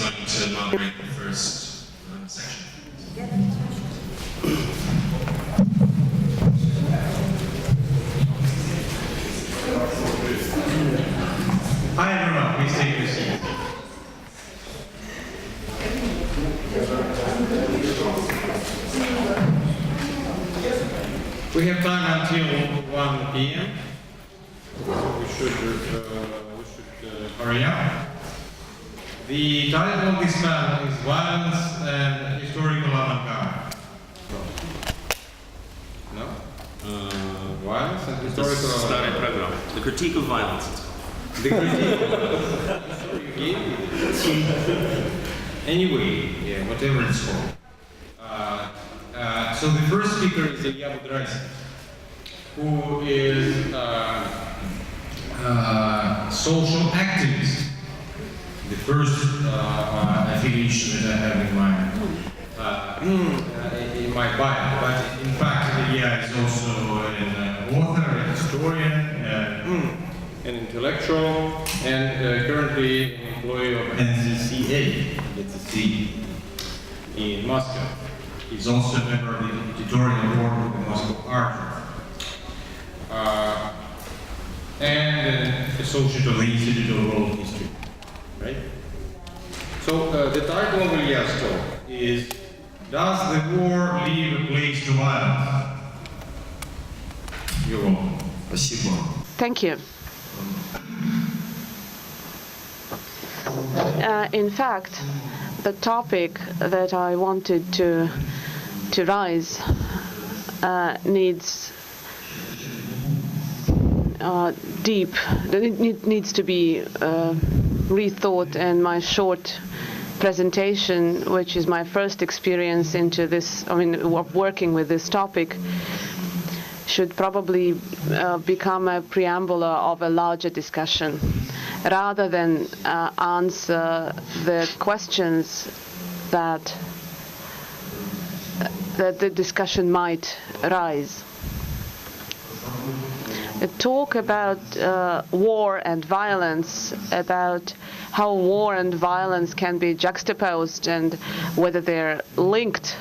going to moderate the first section. Hi everyone, please take your seats. We have time until 1 p.m. So we should hurry up. The title of this panel is Violence and Historical Avant-Garde. No? Violence and Historical Avant-Garde. The critique of violence. The critique of sorry, you gave me. Anyway, yeah, whatever it's called. So the first speaker is Ilya Budraitskis, who is social activist. The first affiliation that I have in my bio. But in fact, Ilya is also an author, a historian, an intellectual, and currently an employee of NCCA, that's a C, in Moscow. He's also a member of the editorial board of the Moscow Art and an associate of the Institute of World History. Right? So the title of Ilya's talk is Does the War Leave a Place to Violence? You're welcome. Thank you. In fact, the topic that I wanted to raise needs needs to be rethought, and my short presentation, which is my first experience into this, working with this topic, should probably become a preamble of a larger discussion, rather than answer the questions that the discussion might raise. A talk about war and violence, about how war and violence can be juxtaposed and whether they're linked.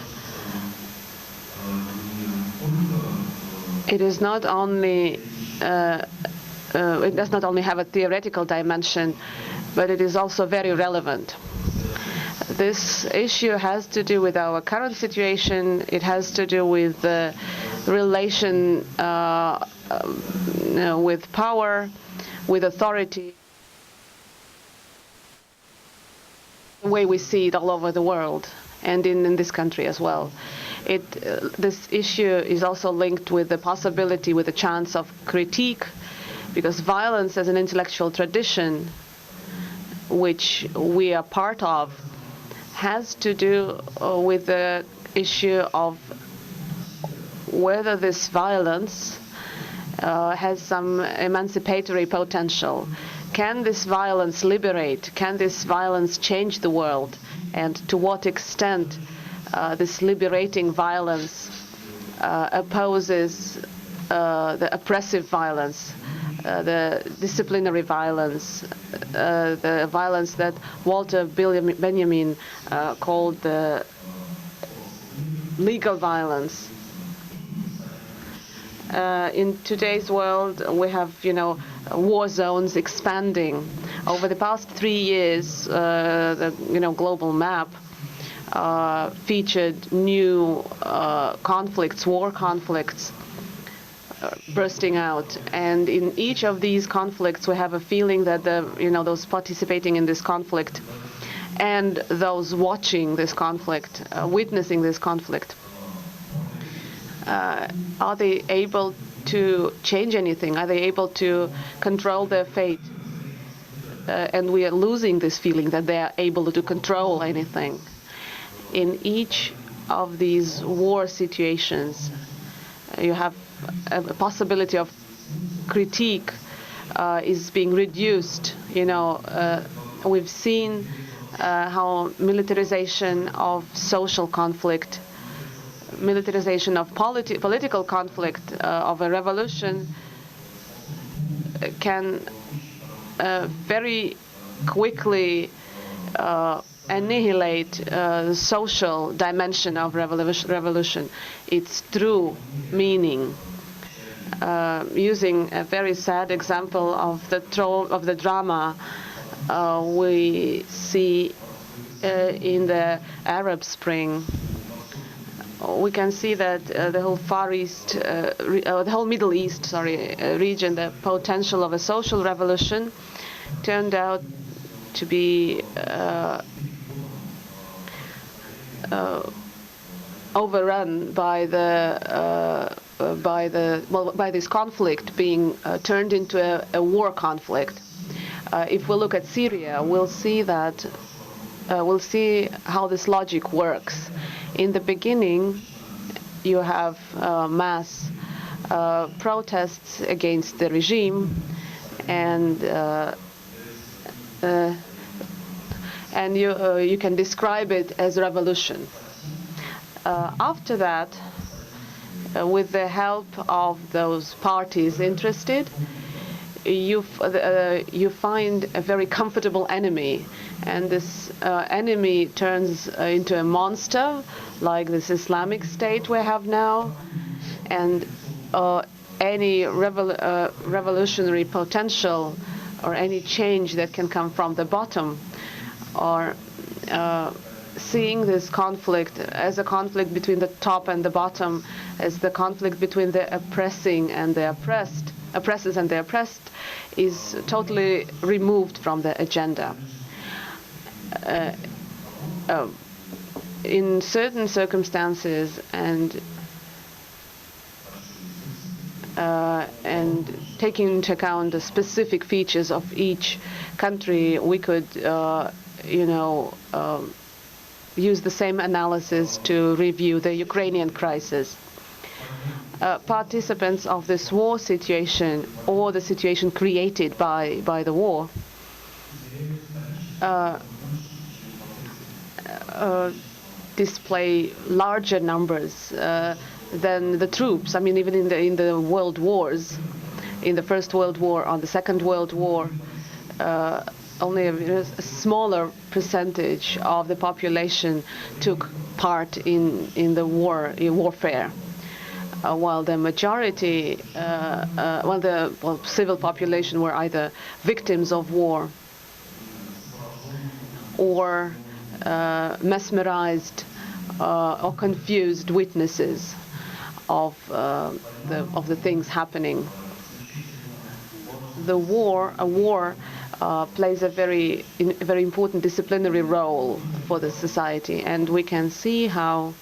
It is not only it does not only have a theoretical dimension, but it is also very relevant. This issue has to do with our current situation. It has to do with the relation with power, with authority, the way we see it all over the world, and in this country as well. This issue is also linked with the possibility, with the chance of critique, because violence as an intellectual tradition, which we are part of, has to do with the issue of whether this violence has some emancipatory potential. Can this violence liberate? Can this violence change the world? And to what extent this liberating violence opposes the oppressive violence, the disciplinary violence, the violence that Walter Benjamin called the legal violence. In today's world, we have, war zones expanding. Over the past 3 years, the global map featured new conflicts, war conflicts, bursting out, and in each of these conflicts, we have a feeling that those participating in this conflict and those watching this conflict, witnessing this conflict, are they able to change anything? Are they able to control their fate? And we are losing this feeling that they are able to control anything. In each of these war situations, you have a possibility of critique is being reduced. We've seen how militarization of social conflict, militarization of political conflict, of a revolution can very quickly annihilate the social dimension of revolution, its true meaning. Using a very sad example of the drama we see in the Arab Spring, we can see that the whole Far East, the whole Middle East, region, the potential of a social revolution turned out to be overrun by this conflict being turned into a war conflict. If we look at Syria, we'll see how this logic works. In the beginning, you have mass protests against the regime, and you can describe it as revolution. After that, with the help of those parties interested, you find a very comfortable enemy, and this enemy turns into a monster, like this Islamic State we have now, and any revolutionary potential or any change that can come from the bottom, or seeing this conflict as a conflict between the top and the bottom, as the conflict between the oppressing and the oppressed, oppressors and the oppressed, is totally removed from the agenda. In certain circumstances and taking into account the specific features of each country, we could, use the same analysis to review the Ukrainian crisis. Participants of this war situation, or the situation created by the war, display larger numbers than the troops. I mean, even in the world wars, in the First World War, on the Second World War, only a smaller percentage of the population took part in the warfare. While the majority, civil population were either victims of war or mesmerized or confused witnesses of the things happening. A war plays a very important disciplinary role for the society, and we can see how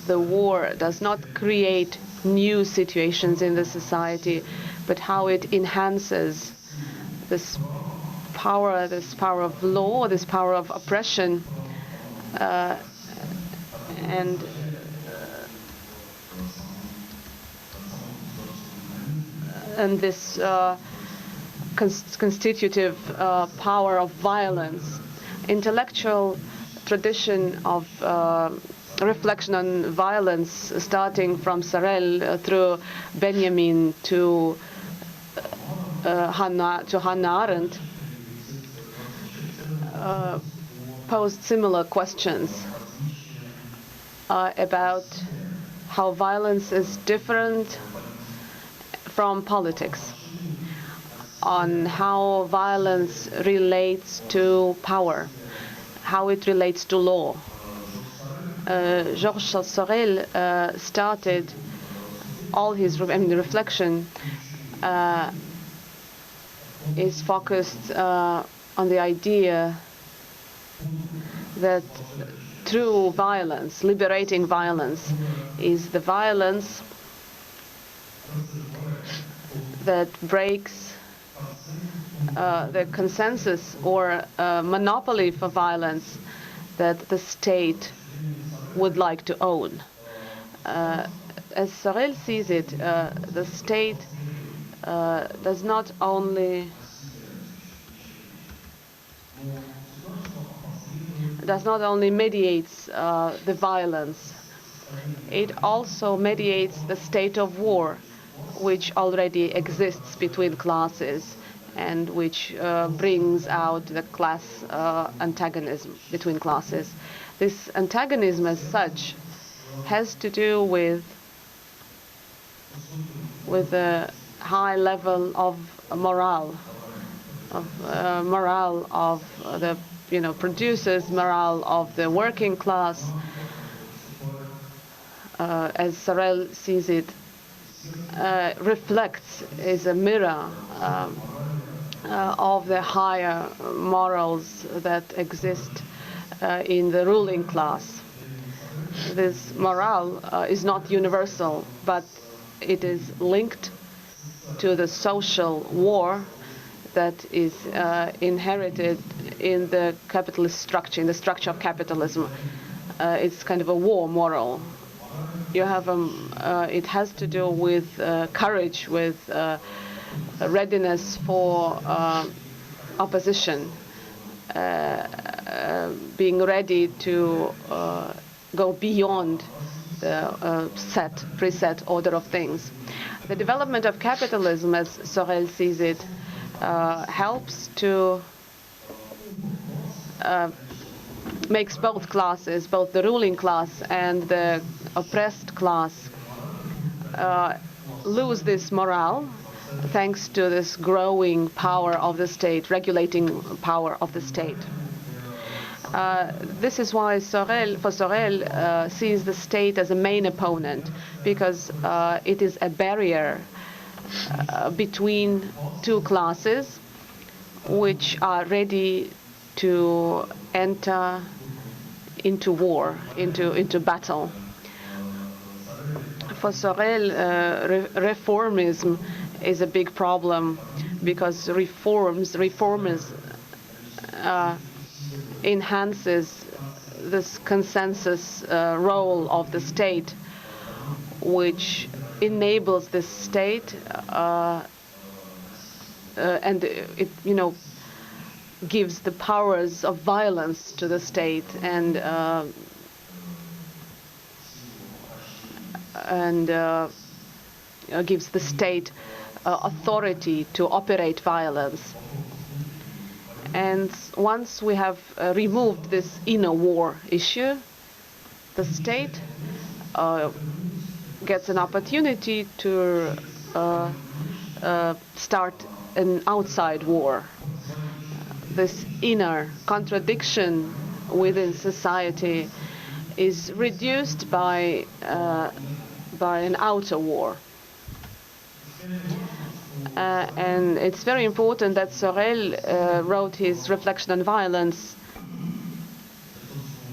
the war does not create new situations in the society, but how it enhances this power of law, this power of oppression, and this constitutive power of violence. Intellectual tradition of reflection on violence, starting from Sorel through Benjamin to Hannah Arendt, posed similar questions about how violence is different from politics, on how violence relates to power, how it relates to law. Georges Sorel started all his reflection is focused on the idea that true violence, liberating violence, is the violence that breaks the consensus or monopoly for violence that the state would like to own. As Sorel sees it, the state does not only mediates the violence, it also mediates the state of war, which already exists between classes, and which brings out the class antagonism between classes. This antagonism as such has to do with a high level of morale, of the producers, morale of the working class, as Sorel sees it, reflects, is a mirror of the higher morals that exist in the ruling class. This morale is not universal, but it is linked to the social war that is inherited in the capitalist structure, in the structure of capitalism. It's kind of a war moral. You have it has to do with courage, with readiness for opposition, being ready to go beyond the preset order of things. The development of capitalism, as Sorel sees it, helps to makes both classes, both the ruling class and the oppressed class, lose this morale thanks to this growing power of the state, regulating power of the state. This is why Sorel sees the state as a main opponent, because it is a barrier between two classes which are ready to enter into war, into battle. For Sorel, reformism is a big problem, because reformers enhances this consensus role of the state, which enables the state and it gives the powers of violence to the state and gives the state authority to operate violence. And once we have removed this inner war issue, the state gets an opportunity to start an outside war. This inner contradiction within society is reduced by an outer war. And it's very important that Sorel wrote his reflection on violence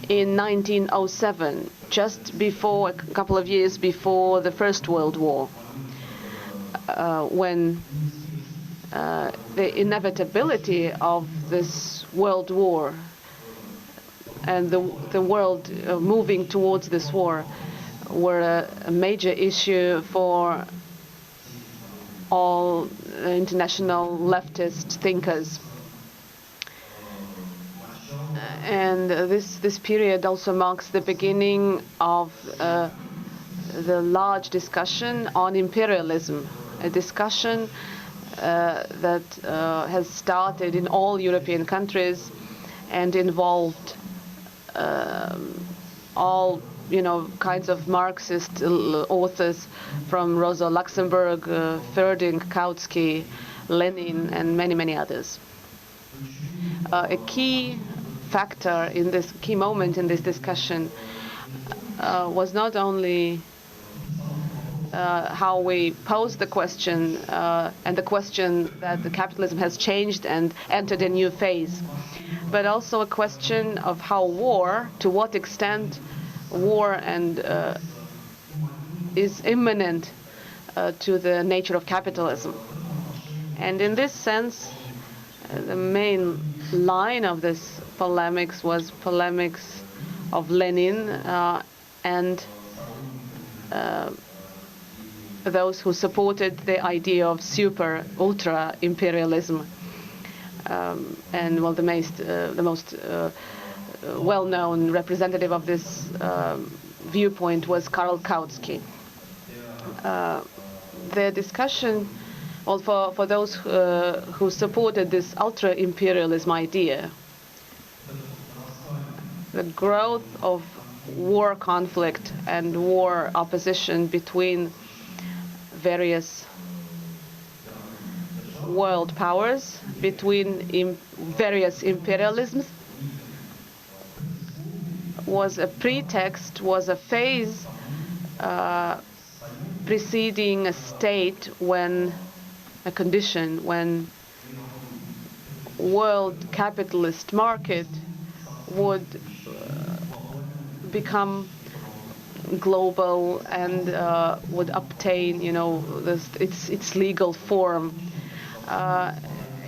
in 1907, just before, a couple of years before the First World War, when the inevitability of this world war and the world moving towards this war were a major issue for all international leftist thinkers. And this period also marks the beginning of the large discussion on imperialism, a discussion that has started in all European countries and involved all kinds of Marxist authors, from Rosa Luxemburg, Ferdinand, Kautsky, Lenin, and many, many others. A key factor in this key moment in this discussion was not only how we posed the question and the question that the capitalism has changed and entered a new phase, but also a question of how war, to what extent war and is immanent to the nature of capitalism. And in this sense, the main line of this polemics was polemics of Lenin and those who supported the idea of super ultra imperialism. And well, the most well-known representative of this viewpoint was Karl Kautsky. The discussion Well, for those who supported this ultra-imperialism idea, the growth of war conflict and war opposition between various world powers, between various imperialisms, was a pretext, was a phase preceding a state when, a condition when world capitalist market would become global and would obtain, its legal form.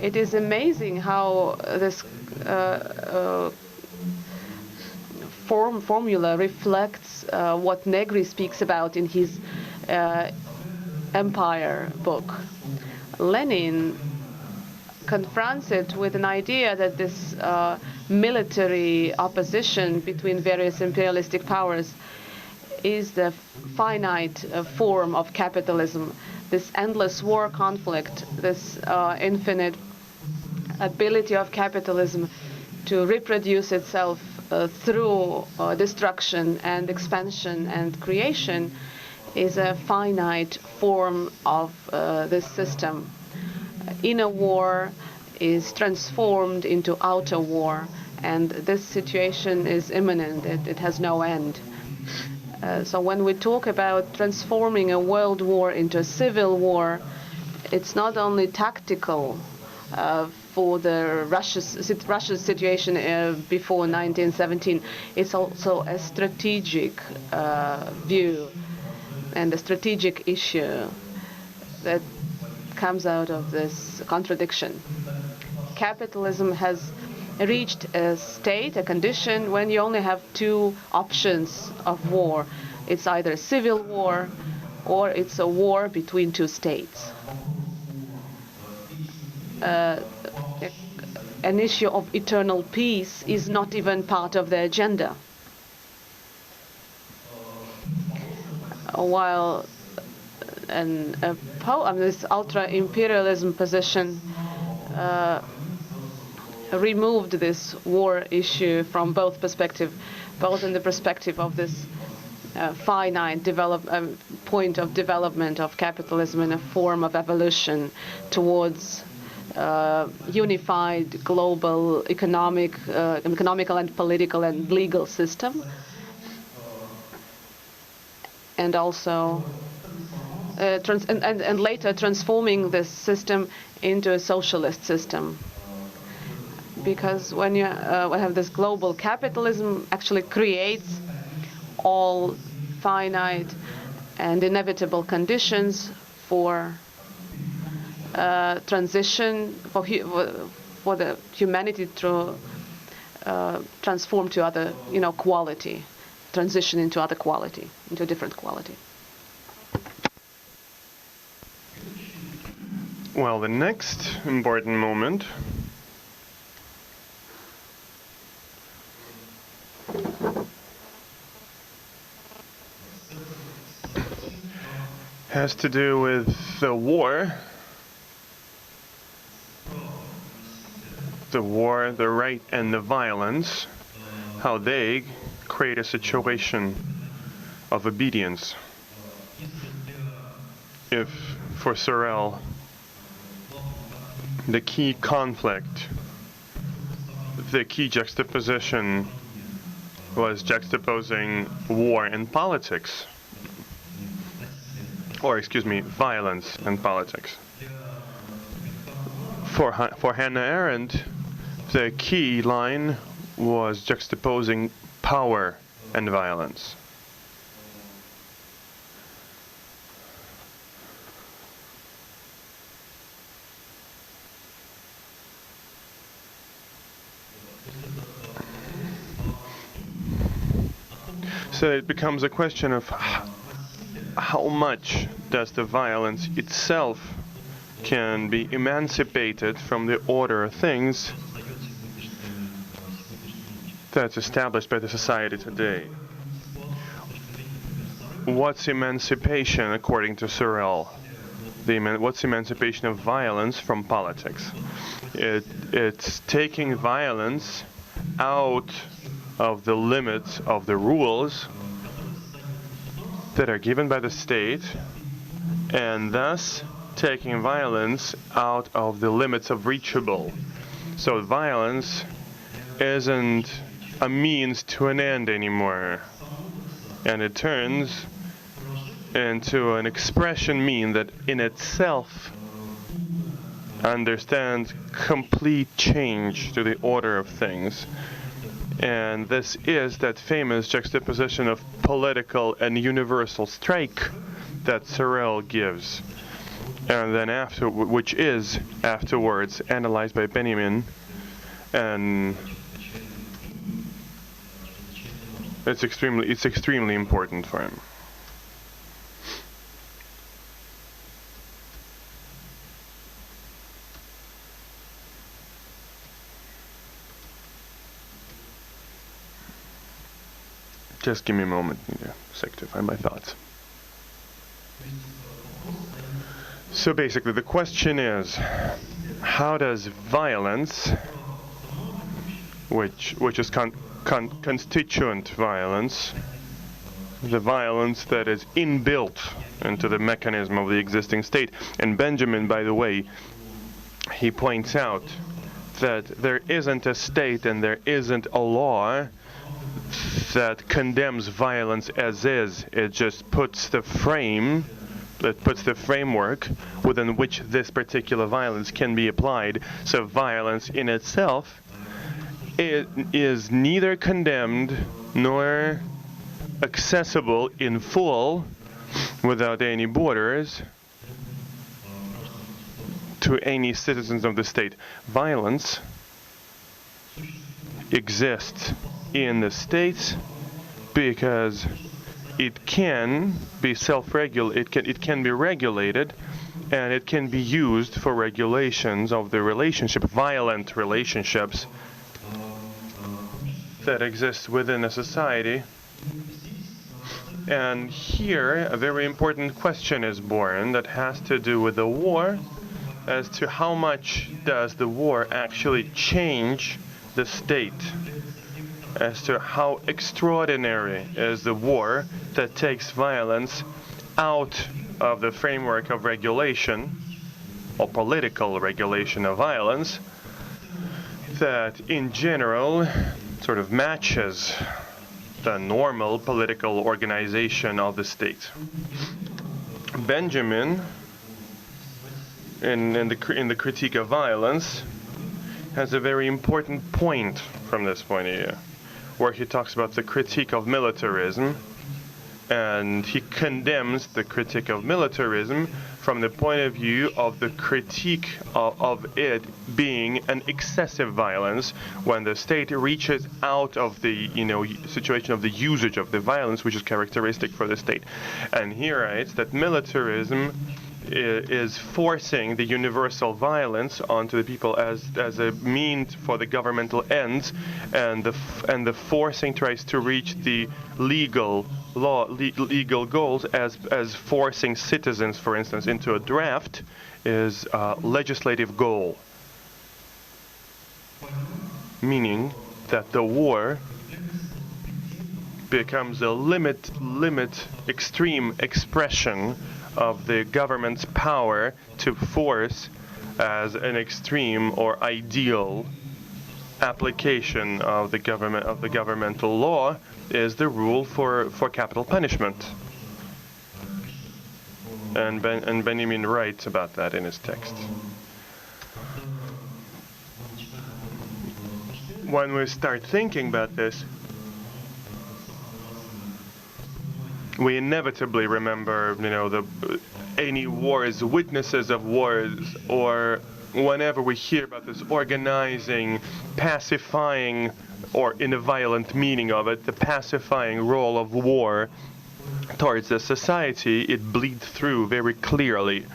It is amazing how this formula reflects what Negri speaks about in his Empire book. Lenin confronts it with an idea that this military opposition between various imperialistic powers is the finite form of capitalism. This endless war conflict, this infinite ability of capitalism to reproduce itself through destruction and expansion and creation is a finite form of this system. Inner war is transformed into outer war, and this situation is imminent. It has no end. So when we talk about transforming a world war into a civil war, it's not only tactical for the Russia's situation before 1917, it's also a strategic view and a strategic issue that comes out of this contradiction. Capitalism has reached a state, a condition, when you only have two options of war. It's either a civil war or it's a war between two states. An issue of eternal peace is not even part of the agenda. While this ultra-imperialism position removed this war issue from both perspectives, both in the perspective of this finite point of development of capitalism in a form of evolution towards unified global economical and political and legal system, and also and later transforming this system into a socialist system. Because when you have this global capitalism, actually creates all finite and inevitable conditions for transition, for the humanity to transform to other, quality, transition into other quality, into a different quality. Well, the next important moment has to do with the war, the right and the violence, how they create a situation of obedience. If, for Sorel, the key conflict, the key juxtaposition was juxtaposing war and politics, or violence and politics. For Hannah Arendt, the key line was juxtaposing power and violence. So it becomes a question of how much does the violence itself can be emancipated from the order of things that's established by the society today. What's emancipation according to Sorel? what's emancipation of violence from politics? It's taking violence out of the limits of the rules that are given by the state, and thus taking violence out of the limits of reachable. So violence isn't a means to an end anymore, and it turns into an expression mean that in itself understands complete change to the order of things. And this is that famous juxtaposition of political and universal strike that Sorel gives, and then which is afterwards analyzed by Benjamin, and it's extremely important for him. Just give me a moment, need a sec to find my thoughts. So basically the question is, how does violence, which is constituent violence, the violence that is inbuilt into the mechanism of the existing state, and Benjamin, by the way, he points out that there isn't a state and there isn't a law that condemns violence as is. It just puts the framework within which this particular violence can be applied. So violence in itself is neither condemned nor accessible in full without any borders to any citizens of the state. Violence exists in the states because it can be it can be regulated, and it can be used for regulations of the violent relationships that exist within a society. And here a very important question is born that has to do with the war, as to how much does the war actually change the state, as to how extraordinary is the war that takes violence out of the framework of regulation or political regulation of violence that in general sort of matches the normal political organization of the state. Benjamin, in the critique of violence, has a very important point from this point of view, where he talks about the critique of militarism, and he condemns the critique of militarism from the point of view of the critique of it being an excessive violence when the state reaches out of the situation of the usage of the violence which is characteristic for the state. And he writes that militarism is forcing the universal violence onto the people as a means for the governmental ends, and the forcing tries to reach the legal goals as forcing citizens, for instance, into a draft is a legislative goal, meaning that the war becomes a extreme expression of the government's power to force as an extreme or ideal application of the governmental law is the rule for capital punishment. And Benjamin writes about that in his text. When we start thinking about this, we inevitably remember, any wars, witnesses of wars, or whenever we hear about this organizing, pacifying, or in a violent meaning of it, the pacifying role of war towards the society, it bleeds through very clearly.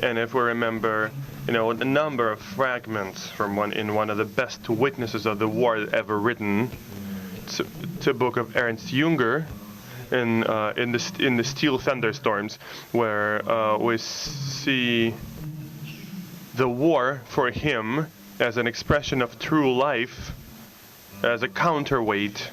And if we remember, a number of fragments from one of the best witnesses of the war ever written, to book of Ernst Junger, in the steel thunderstorms, where we see the war for him as an expression of true life, as a counterweight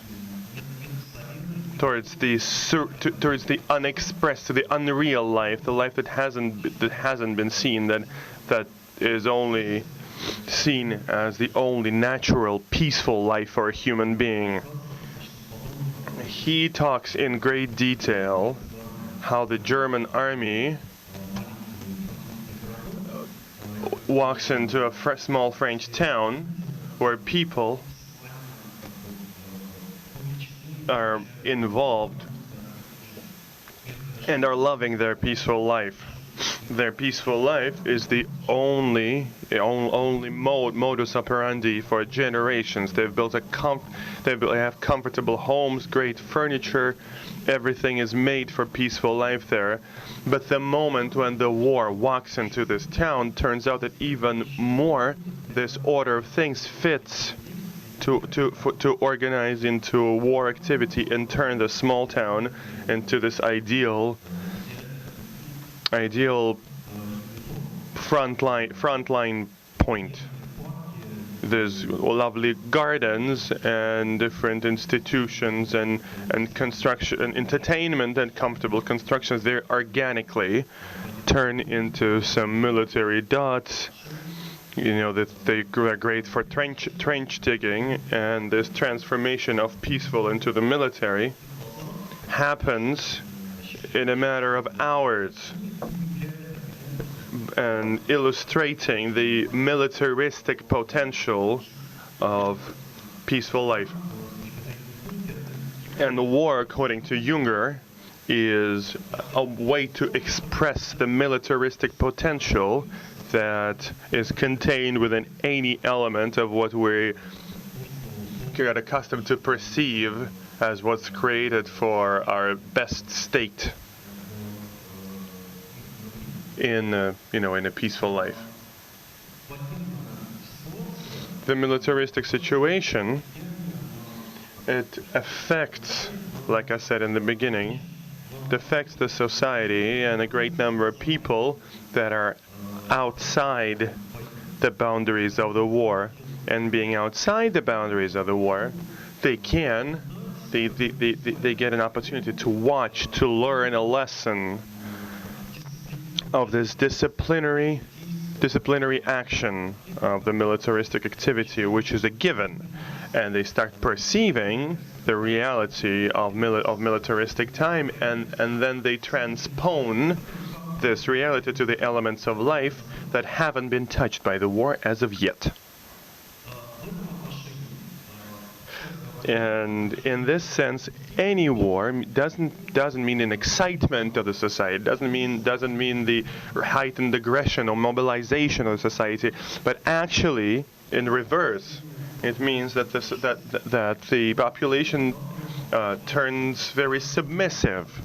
towards the unexpressed, to the unreal life, the life that hasn't been seen, that is only seen as the only natural, peaceful life for a human being. He talks in great detail how the German army walks into a small French town where people are involved and are loving their peaceful life. Their peaceful life is the only modus operandi for generations. They've built they have comfortable homes, great furniture. Everything is made for peaceful life there. But the moment when the war walks into this town, turns out that even more this order of things fits to organize into a war activity and turn the small town into this ideal frontline point. There's lovely gardens and different institutions and construction and entertainment and comfortable constructions. They organically turn into some military dots. You know, that they're great for trench digging, and this transformation of peaceful into the military happens in a matter of hours, and illustrating the militaristic potential of peaceful life. And the war, according to Junger, is a way to express the militaristic potential that is contained within any element of what we get accustomed to perceive as what's created for our best state in a peaceful life. The militaristic situation, it affects, like I said in the beginning, it affects the society and a great number of people that are outside the boundaries of the war. And being outside the boundaries of the war, they get an opportunity to watch, to learn a lesson of this disciplinary action of the militaristic activity, which is a given, and they start perceiving the reality of militaristic time, and then they transpone this reality to the elements of life that haven't been touched by the war as of yet. And in this sense, any war doesn't mean an excitement of the society, doesn't mean the heightened aggression or mobilization of the society, but actually, in reverse, it means that the population turns very submissive.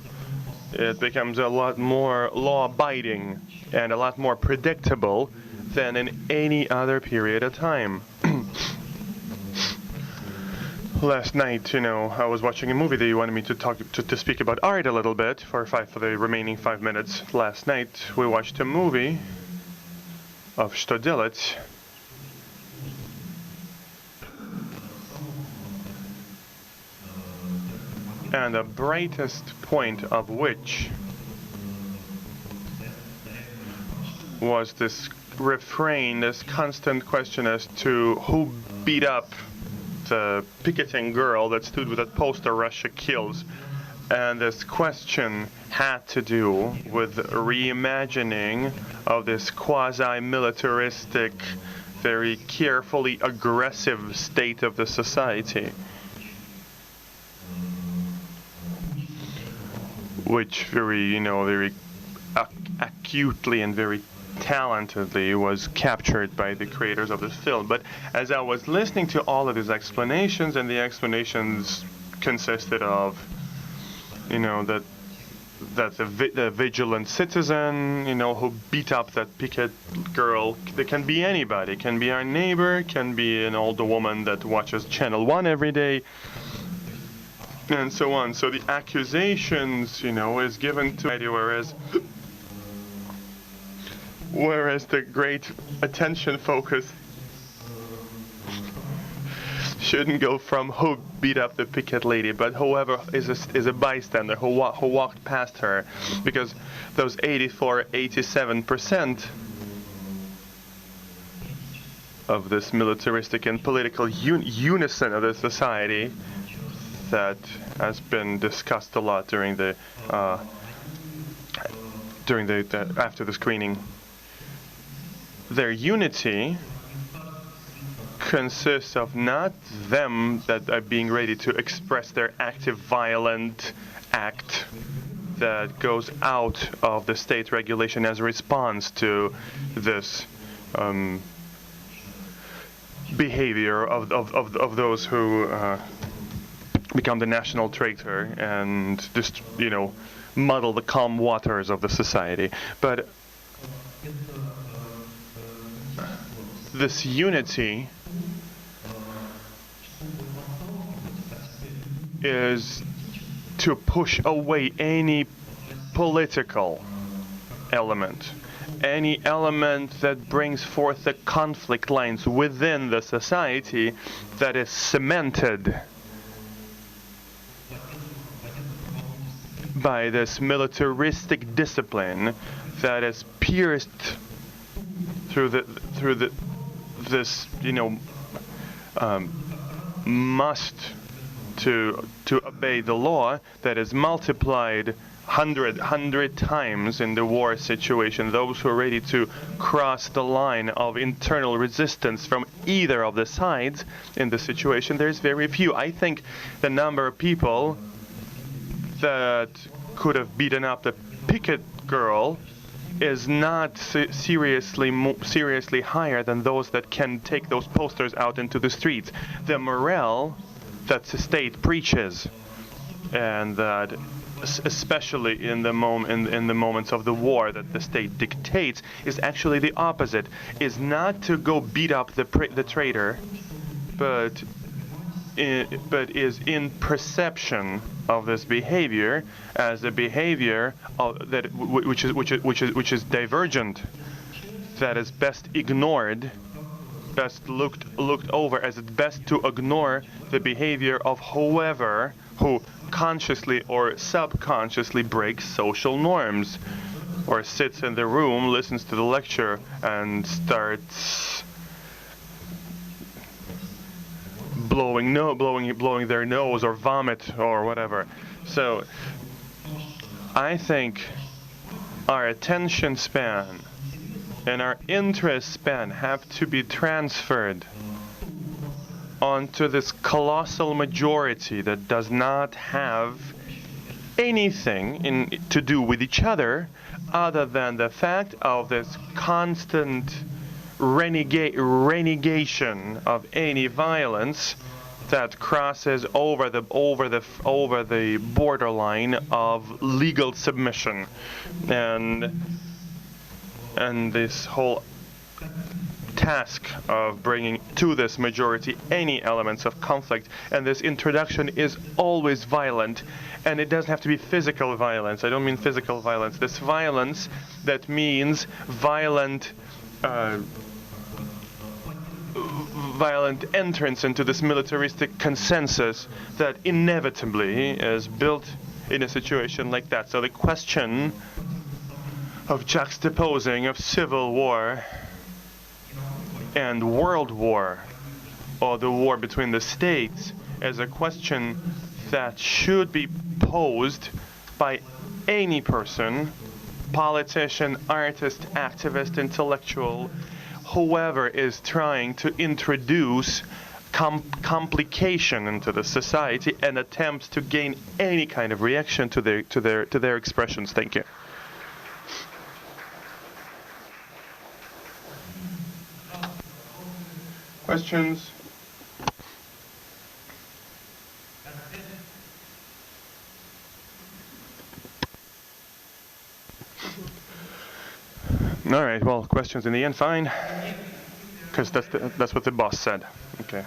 It becomes a lot more law-abiding and a lot more predictable than in any other period of time. Last night, I was watching a movie that you wanted me to speak about art a little bit for the remaining 5 minutes. Last night, we watched a movie of Stodilec. And the brightest point of which was this refrain, this constant question as to who beat up the picketing girl that stood with that poster, "Russia kills." And this question had to do with reimagining of this quasi-militaristic, very carefully aggressive state of the society, which very acutely and very talentedly was captured by the creators of this film. But as I was listening to all of these explanations, and the explanations consisted of, that the vigilant citizen, who beat up that picket girl, it can be anybody, it can be our neighbor, can be an older woman that watches Channel 1 every day. and so on. So the accusations, is given to whereas the great attention focus shouldn't go from who beat up the picket lady, but whoever is a bystander who walked past her, because those 87% of this militaristic and political unison of the society that has been discussed a lot during the after the screening. Their unity consists of not them that are being ready to express their active violent act that goes out of the state regulation as a response to this behavior of those who become the national traitor and just muddle the calm waters of the society. But this unity is to push away any political element, any element that brings forth the conflict lines within the society that is cemented by this militaristic discipline that is pierced through this must to obey the law that is multiplied 100 times in the war situation. Those who are ready to cross the line of internal resistance from either of the sides in the situation, there's very few. I think the number of people that could have beaten up the picket girl is not seriously higher than those that can take those posters out into the streets. The morale that the state preaches, and that especially in the moments of the war that the state dictates, is actually the opposite. Is not to go beat up the traitor, but is in perception of this behavior as a behavior which is divergent, that is best ignored, best looked over, as it's best to ignore the behavior of whoever who consciously or subconsciously breaks social norms, or sits in the room, listens to the lecture, and starts blowing their nose or vomit or whatever. So I think our attention span and our interest span have to be transferred onto this colossal majority that does not have anything to do with each other than the fact of this constant renegation of any violence that crosses over the borderline of legal submission, and this whole task of bringing to this majority any elements of conflict. And this introduction is always violent, and it doesn't have to be physical violence. I don't mean physical violence. This violence that means violent entrance into this militaristic consensus that inevitably is built in a situation like that. So the question of juxtaposing of civil war and world war, or the war between the states, is a question that should be posed by any person, politician, artist, activist, intellectual, whoever is trying to introduce complication into the society and attempts to gain any kind of reaction to their expressions. Thank you. Questions? All right, well, questions in the end, fine, because that's what the boss said. Okay.